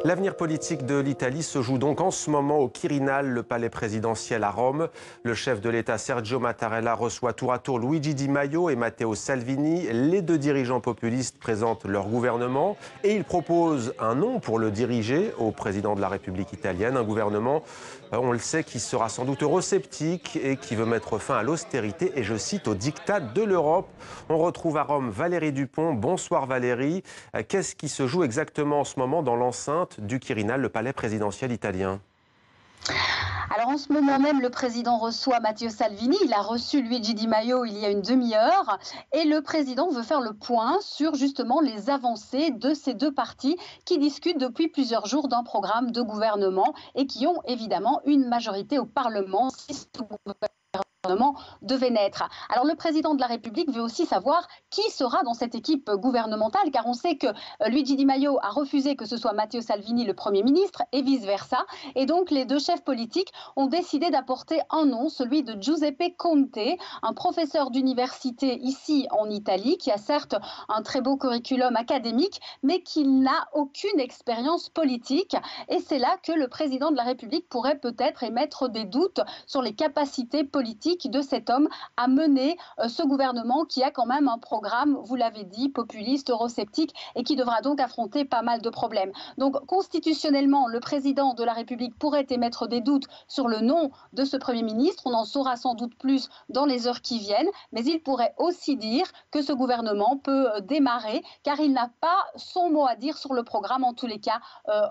L'avenir politique de l'Italie se joue donc en ce moment au Quirinal, le palais présidentiel à Rome. Le chef de l'État Sergio Mattarella reçoit tour à tour Luigi Di Maio et Matteo Salvini. Les deux dirigeants populistes présentent leur gouvernement et ils proposent un nom pour le diriger au président de la République italienne. Un gouvernement, on le sait, qui sera sans doute eurosceptique et qui veut mettre fin à l'austérité et, je cite, au diktat de l'Europe. On retrouve à Rome Valérie Dupont. Bonsoir Valérie. Qu'est-ce qui se joue exactement en ce moment dans l'enceinte du Quirinal, le palais présidentiel italien? Alors en ce moment même, le président reçoit Matteo Salvini. Il a reçu Luigi Di Maio il y a une demi-heure. Et le président veut faire le point sur justement les avancées de ces deux partis qui discutent depuis plusieurs jours d'un programme de gouvernement et qui ont évidemment une majorité au Parlement si ce gouvernement devait naître. Alors le président de la République veut aussi savoir qui sera dans cette équipe gouvernementale, car on sait que Luigi Di Maio a refusé que ce soit Matteo Salvini le Premier ministre et vice-versa. Et donc les deux chefs politiques ont décidé d'apporter un nom, celui de Giuseppe Conte, un professeur d'université ici en Italie, qui a certes un très beau curriculum académique, mais qui n'a aucune expérience politique. Et c'est là que le président de la République pourrait peut-être émettre des doutes sur les capacités politiques de cet homme à mener ce gouvernement qui a quand même un programme, vous l'avez dit, populiste, eurosceptique et qui devra donc affronter pas mal de problèmes. Donc constitutionnellement, le président de la République pourrait émettre des doutes sur le nom de ce Premier ministre. On en saura sans doute plus dans les heures qui viennent, mais il pourrait aussi dire que ce gouvernement peut démarrer car il n'a pas son mot à dire sur le programme, en tous les cas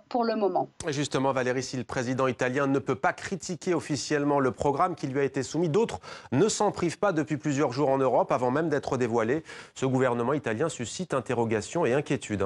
pour le moment. Justement, Valérie, si le président italien ne peut pas critiquer officiellement le programme qui lui a été soumis, d'autres ne s'en privent pas depuis plusieurs jours en Europe, avant même d'être dévoilé. Ce gouvernement italien suscite interrogations et inquiétudes.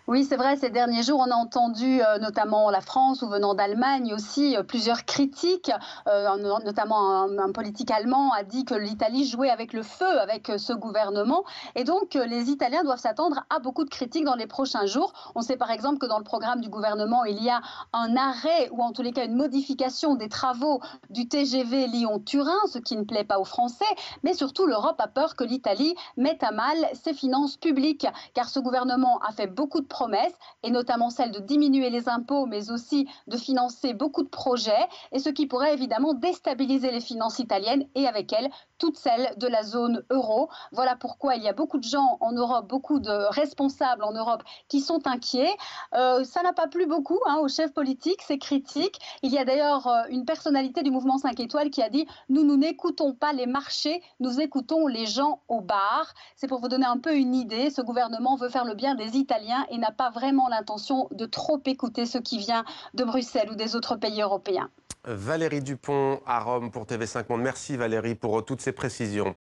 Oui, c'est vrai, ces derniers jours, on a entendu notamment la France ou venant d'Allemagne aussi plusieurs critiques. Notamment un politique allemand a dit que l'Italie jouait avec le feu avec ce gouvernement. Et donc, les Italiens doivent s'attendre à beaucoup de critiques dans les prochains jours. On sait par exemple que dans le programme du gouvernement, il y a un arrêt ou en tous les cas une modification des travaux du TGV Lyon-Turin, ce qui ne plaît pas aux Français. Mais surtout, l'Europe a peur que l'Italie mette à mal ses finances publiques, car ce gouvernement a fait beaucoup de promesses, et notamment celle de diminuer les impôts, mais aussi de financer beaucoup de projets, et ce qui pourrait évidemment déstabiliser les finances italiennes et avec elles toutes celles de la zone euro. Voilà pourquoi il y a beaucoup de gens en Europe, beaucoup de responsables en Europe qui sont inquiets. Ça n'a pas plu beaucoup aux chefs politiques, ces critiques. Il y a d'ailleurs une personnalité du mouvement 5 étoiles qui a dit « Nous n'écoutons pas les marchés, nous écoutons les gens au bar ». C'est pour vous donner un peu une idée. Ce gouvernement veut faire le bien des Italiens et n'a pas vraiment l'intention de trop écouter ce qui vient de Bruxelles ou des autres pays européens. Valérie Dupont à Rome pour TV5 Monde. Merci Valérie pour toutes ces précisions.